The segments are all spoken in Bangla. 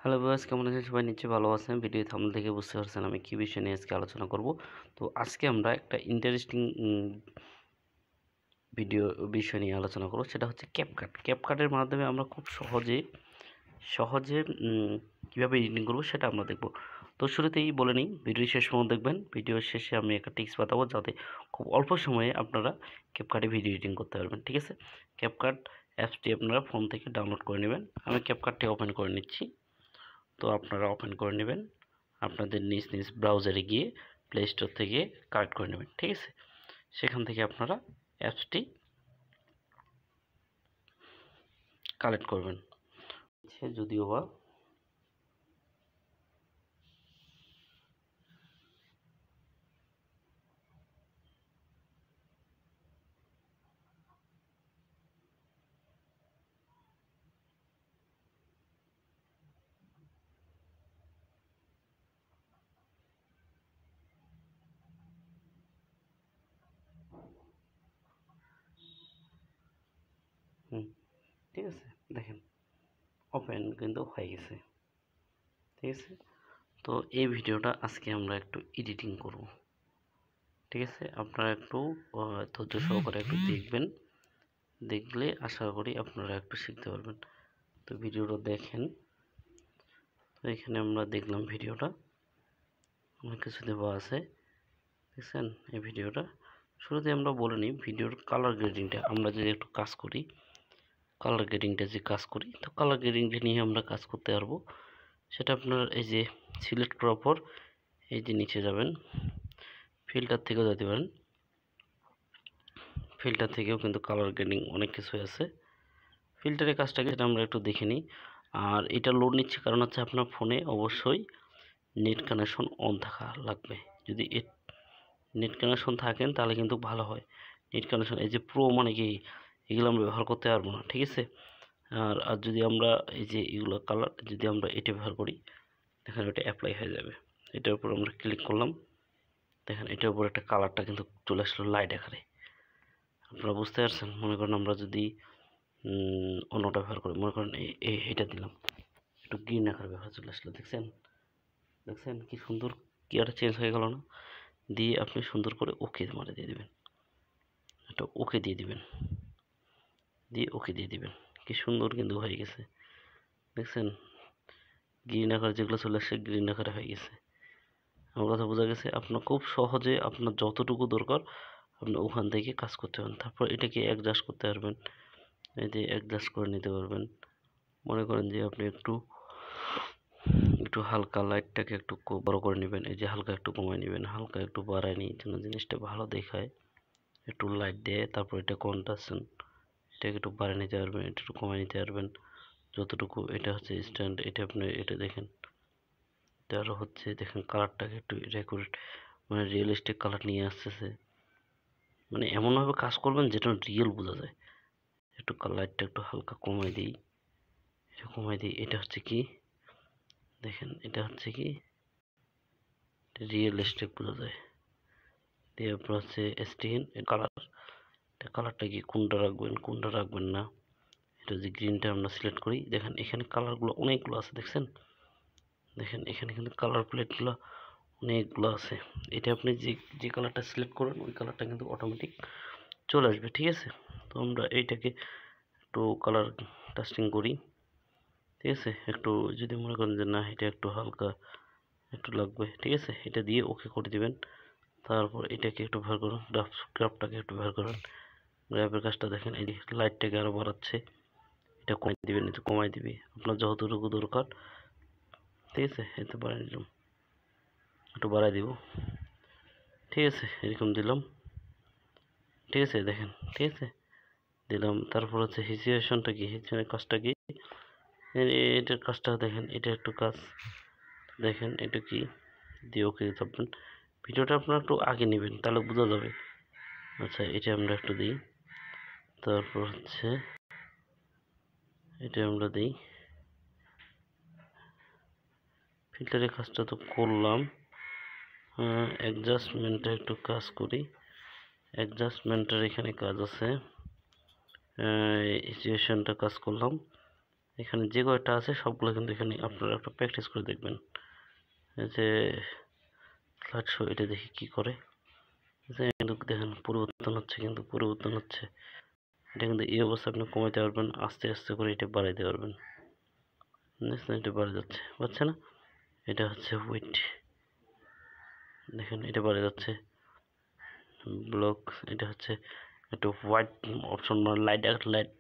হ্যালো ভিউয়ার্স, কেমন আছেন সবাই? নিশ্চয়ই ভালো আছেন। ভিডিও থাম্বনেল দেখে বুঝতে পারছেন আমি কী বিষয় নিয়ে আজকে আলোচনা করব। তো আজকে আমরা একটা ইন্টারেস্টিং বিষয় নিয়ে আলোচনা করব, সেটা হচ্ছে ক্যাপকাট। ক্যাপকাটের মাধ্যমে আমরা খুব সহজে কীভাবে এডিটিং করব সেটা আমরা দেখব। তো শুরুতেই বলে নিই, ভিডিও শেষ পর্যন্ত দেখবেন। ভিডিওর শেষে আমি একটা টিপস বাতাবো, যাতে খুব অল্প সময়ে আপনারা ক্যাপকাটে ভিডিও এডিটিং করতে পারবেন। ঠিক আছে? ক্যাপকাট অ্যাপসটি আপনারা ফোন থেকে ডাউনলোড করে নেবেন। আমি ক্যাপকাটটি ওপেন করে নিচ্ছি। তো আপনারা ওপেন করে নেবেন, আপনাদের নিজ ব্রাউজারে গিয়ে প্লে স্টোর থেকে কালেক্ট করে নেবেন। ঠিক আছে? সেখান থেকে আপনারা অ্যাপসটি কালেক্ট করবেন। যদিও বা ঠিক আছে, দেখেন ওপেন কিন্তু হয়ে গেছে। ঠিক আছে? তো এই ভিডিওটা আজকে আমরা একটু এডিটিং করব। ঠিক আছে? আপনারা একটু ধৈর্য সহকারে একটু দেখবেন। দেখলে আশা করি আপনারা একটু শিখতে পারবেন। তো ভিডিওটা দেখেন। তো এখানে আমরা দেখলাম ভিডিওটা, অনেক কিছু দেওয়া আছে। দেখছেন এই ভিডিওটা? শুরুতে আমরা বলে নিই, ভিডিওর কালার গ্রেডিংটা আমরা যদি একটু কাজ করি, তো কালার গ্রেডিংটা নিয়ে আমরা কাজ করতে পারবো। সেটা আপনার এই যে সিলেক্ট করার পর এই যে নিচে যাবেন, ফিল্টার থেকেও যেতে পারেন। ফিল্টার থেকেও কিন্তু কালার গ্রেডিং অনেক কিছু আছে। ফিল্টারের কাজটাকে সেটা আমরা একটু দেখে নিই। আর এটা লোড নিচ্ছে কারণ হচ্ছে আপনার ফোনে অবশ্যই নেট কানেকশন অন থাকা লাগবে। যদি নেট কানেকশন থাকেন তাহলে কিন্তু ভালো হয়। নেট কানেকশন এই যে প্রো মানে কি, এগুলো আমরা ব্যবহার করতে পারবো না। ঠিক আছে? আর যদি আমরা এই যে এগুলো কালার যদি আমরা এটা ব্যবহার করি, দেখেন এটা অ্যাপ্লাই হয়ে যাবে। এটার উপর আমরা ক্লিক করলাম, দেখেন এটার উপর একটা কালারটা কিন্তু চলে আসলো লাইট আকারে। আপনারা বুঝতে পারছেন? মনে করেন আমরা যদি অন্যটা ব্যবহার করি, মনে করেন এটা দিলাম, একটু গ্রিন আকারে ব্যবহার চলে আসলো। দেখছেন কি সুন্দর, কি একটা চেঞ্জ হয়ে গেল না? দিয়ে আপনি সুন্দর করে ওকে মারে দিয়ে দেবেন, এটা ওকে দিয়ে দিবেন, কি সুন্দর কিন্তু হয়ে গেছে। দেখছেন গ্রিন আকার যেগুলো চলে আসছে গ্রিন আকারে হয়ে গেছে। আমার কথা বোঝা গেছে? আপনার খুব সহজে আপনার যতটুকু দরকার আপনি ওখান থেকে কাজ করতে পারেন। তারপর এটাকে অ্যাডজাস্ট করতে পারবেন, এই যে অ্যাডজাস্ট করে নিতে পারবেন। মনে করেন যে আপনি একটু হালকা লাইটটাকে একটু বড় করে নেবেন, এই যে হালকা একটু কমায় নেবেন, হালকা একটু বাড়ায় নিয়ে যেন জিনিসটা ভালো দেখায়। একটু লাইট দিয়ে তারপর এটা কন্ট্রাস্ট, এটাকে একটু বাড়িয়ে নিতে পারবেন, এটা একটু কমায় নিতে পারবেন যতটুকু। এটা হচ্ছে স্ট্যান্ড, এটা আপনি এটা দেখেন। তারও হচ্ছে দেখেন কালারটাকে একটু রেকুরেট মানে রিয়েলিস্টিক কালার নিয়ে আসতেছে। মানে এমনভাবে কাজ করবেন যেটা রিয়েল বোঝা যায়। একটু লাইটটা একটু হালকা কমাই দিই, এটা হচ্ছে কি দেখেন, এটা হচ্ছে কি রিয়েলিস্টিক বোঝা যায়। দিয়ে আপনার হচ্ছে স্টিন কালারটা কি কোনটা রাখবেন না। এটা যে গ্রিনটা আমরা সিলেক্ট করি, দেখেন এখানে কালারগুলো অনেকগুলো আছে। দেখেন এখানে কিন্তু কালার প্লেটগুলো অনেকগুলো আছে। এটা আপনি যে কালারটা সিলেক্ট করবেন ওই কালারটা কিন্তু অটোমেটিক চলে আসবে। ঠিক আছে? তো আমরা এইটাকে একটু কালার টাস্টিং করি। ঠিক আছে? একটু যদি মনে করেন যে না এটা একটু হালকা একটু লাগবে, ঠিক আছে, এটা দিয়ে ওকে করে দিবেন। তারপর এটাকে একটু ব্যবহার করুন, গ্রাফটাকে একটু ব্যবহার করুন। গ্রাফের কাজটা দেখেন, এই লাইটটাকে আরো বাড়াচ্ছে, এটা কমাই দিবেন, এটা কমাই দিবে আপনার যতটুকু দরকার। ঠিক আছে? এতে বাড়াই দিলাম, একটু বাড়াই দিব। ঠিক আছে? এরকম দিলাম। ঠিক আছে? দেখেন, ঠিক আছে দিলাম। তারপর হচ্ছে হিজিয়েশনটা কি, হিজিয়েশনের কাজটা কি, এটার কাজটা দেখেন, এটা একটু কাজ দেখেন, এটা কি দিয়ে ওকে থাকবেন। ভিডিওটা আপনারা একটু আগে নেবেন তাহলে বোঝা যাবে। আচ্ছা এটা আমরা একটু দিই, তারপর হচ্ছে এটা আমরা দিই। ফিল্টারের কাজটা তো করলাম, অ্যাডজাস্টমেন্টে একটু কাজ করি। অ্যাডজাস্টমেন্টের এখানে কাজ আছে, সিচুয়েশনটা কাজ করলাম। এখানে যে কয়টা আছে সবগুলো কিন্তু এখানে আপনারা একটু প্র্যাকটিস করে দেখবেন। এই যে স্লাইড শো, এটা দেখি কি করে। কিন্তু দেখেন পরিবর্তন হচ্ছে, কিন্তু পরিবর্তন হচ্ছে। এটা কিন্তু এই অবস্থা আপনি কমাইতে পারবেন, আস্তে আস্তে করে এটা বাড়াইতে পারবেন। এটা বাড়ে যাচ্ছে, পাচ্ছে না? এটা হচ্ছে ওয়েট, দেখেন এটা বাড়ে যাচ্ছে। ব্লক, এটা হচ্ছে একটু হোয়াইট অপশন, মানে লাইট লাইট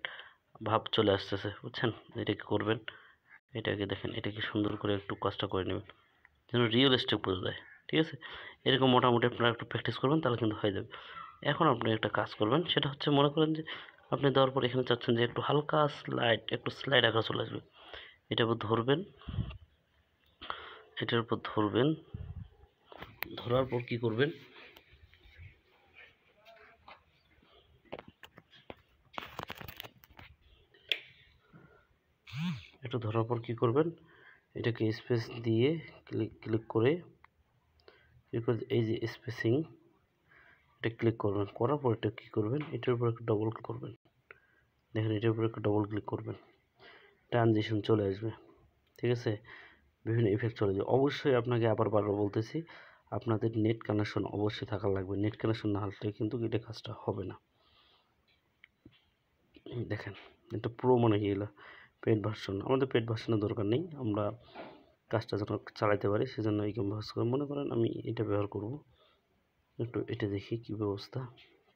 ভাব চলে আসতেছে, বুঝছেন? এটা কি করবেন, এটাকে দেখেন, এটাকে সুন্দর করে একটু কাজটা করে নেবেন যেন রিয়েলিস্টিক বোঝা যায়। ঠিক আছে, এরকম মোটামুটি আপনারা একটু প্র্যাকটিস করবেন, তাহলে কিন্তু হয়ে যাবে। এখন আপনি একটা কাজ করবেন, সেটা হচ্ছে মনে করেন যে আপনি দেওয়ার পর এখানে চাচ্ছেন যে একটু হালকা স্লাইড, একটু স্লাইড আঁকা চলে আসবে। এটার উপর ধরবেন, এটার উপর ধরবেন, ধরার পর কি করবেন, একটু ধরার পর কি করবেন, এটাকে স্পেস দিয়ে ক্লিক করে এই যে স্পেসিং, এটা ক্লিক করবেন, করার পর এটা কী করবেন, এটার উপর একটু ডবল ক্লিক করবেন। দেখেন এটার উপর একটু ডবল ক্লিক করবেন, ট্রানজিশন চলে আসবে। ঠিক আছে, বিভিন্ন ইফেক্ট চলে যাবে। অবশ্যই আপনাকে আবার বারবার বলতেছি, আপনাদের নেট কানেকশন অবশ্যই থাকা লাগবে। নেট কানেকশন না হলে কিন্তু এটা কাজটা হবে না। দেখেন এটা প্রো মানে কি, এলো পেড ভার্সন। আমাদের পেড ভার্সনের দরকার নেই, আমরা কাজটা যেন চালাইতে পারি, সেজন্য এই ব্যবহার করে। মনে করেন আমি এটা ব্যবহার করব, একটু এটা দেখি কি ব্যবস্থা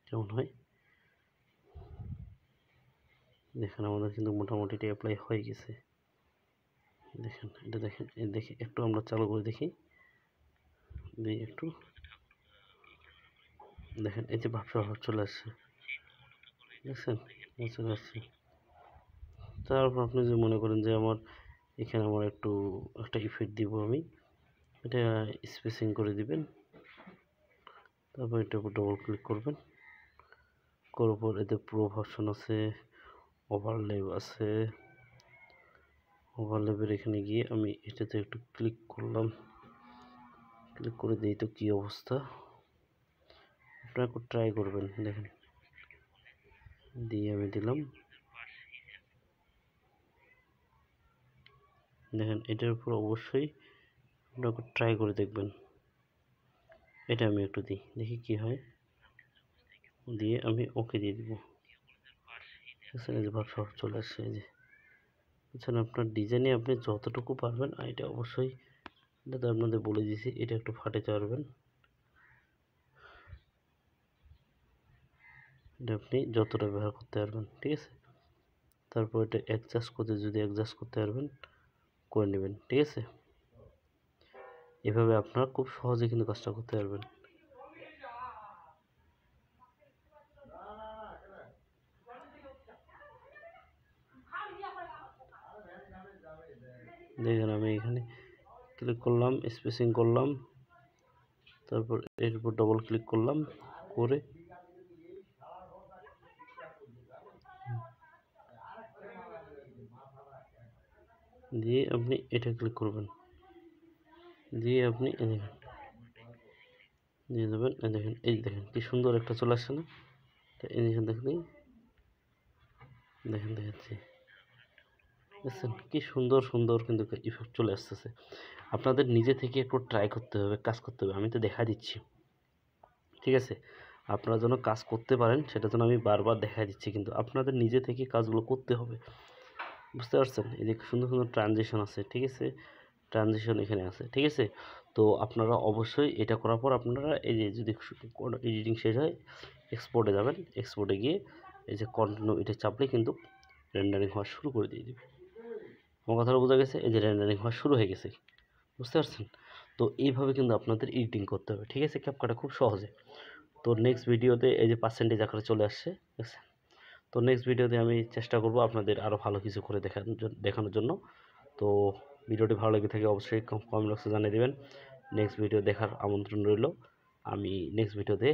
কেমন হয়। দেখেন আমাদের কিন্তু মোটামুটি এটা অ্যাপ্লাই হয়ে গেছে। দেখেন এটা, দেখেন দেখি একটু আমরা চালু করে দেখি, একটু দেখেন এই যে ভাবসা ভাব চলে আসছে, দেখছেন চলে আসছে। তারপর আপনি যে মনে করেন যে আমার এখানে আমার একটু একটা ইফেক্ট দিব, আমি এটা স্পেসিং করে দিবেন। তারপর এটার উপর ডবল ক্লিক করবেন, করার পর এতে প্রো ভার্সন আছে, ওভারলেপ আছে। ওভারলেপের এখানে গিয়ে আমি এটাতে একটু ক্লিক করলাম, ক্লিক করে দিই তো কি অবস্থা। আপনারা একটু ট্রাই করবেন, দেখেন দিয়ে আমি দিলাম। দেখেন এটার উপর অবশ্যই আপনারা একটু ট্রাই করে দেখবেন। এটা আমি একটু দিই, দেখি কি হয়, দিয়ে আমি ওকে দিয়ে দিব। বুঝছেন, এই যে ভাব সব চলে আসছে। এই যে বুঝছেন, আপনার ডিজাইনে আপনি যতটুকু পারবেন, আর এটা অবশ্যই, এটা তো আপনাদের বলে দিয়েছি, এটা একটু ফাটাতে পারবেন। এটা আপনি যতটা ব্যবহার করতে পারবেন, ঠিক আছে। তারপর এটা অ্যাডজাস্ট করতে, যদি অ্যাডজাস্ট করতে পারবেন করে নেবেন, ঠিক আছে। এভাবে আপনারা খুব সহজে কিন্তু কাজটা করতে পারবেন। দেখেন আমি এখানে ক্লিক করলাম, স্পেসিং করলাম, তারপর এর উপর ডবল ক্লিক করলাম, করে দিয়ে আপনি এটা ক্লিক করবেন, দিয়ে আপনি দিয়ে দেবেন। দেখেন এই দেখেন কি সুন্দর একটা চলে আসছে না, এই দেখেন, দেখেন দেখেন দেখাচ্ছি, বুঝছেন কি সুন্দর সুন্দর কিন্তু ইফেক্ট চলে আসতেছে। আপনাদের নিজে থেকে একটু ট্রাই করতে হবে, কাজ করতে হবে। আমি তো দেখা দিচ্ছি, ঠিক আছে। আপনারা যেন কাজ করতে পারেন সেটা যেন আমি বারবার দেখা দিচ্ছি, কিন্তু আপনাদের নিজে থেকে কাজগুলো করতে হবে, বুঝতে পারছেন। এই যে সুন্দর সুন্দর ট্রানজিশন আছে, ঠিক আছে, ট্রানজিশন এখানে আছে, ঠিক আছে। তো আপনারা অবশ্যই এটা করার পর আপনারা এই যে যদি এডিটিং শেষ হয়, এক্সপোর্টে যাবেন, এক্সপোর্টে গিয়ে এই যে কন্টিনিউ এটা চাপলে কিন্তু রেন্ডারিং হওয়া শুরু করে দিয়ে দেবে। আমার কথাটা বোঝা গেছে? এই যে রেন্ডারিং হওয়া শুরু হয়ে গেছে, বুঝতে পারছেন। তো এইভাবে কিন্তু আপনাদের এডিটিং করতে হবে, ঠিক আছে, ক্যাপকাটে খুব সহজে। তো নেক্সট ভিডিওতে এই যে পার্সেন্টেজ আকারে চলে আসছে, ঠিক আছে। তো নেক্সট ভিডিওতে আমি চেষ্টা করব আপনাদের আরও ভালো কিছু করে দেখানোর জন্য। তো ভিডিওটি ভালো লেগে থাকে অবশ্যই কমেন্ট বক্সে জানিয়ে দেবেন। নেক্সট ভিডিও দেখার আমন্ত্রণ রইল। আমি নেক্সট ভিডিওতে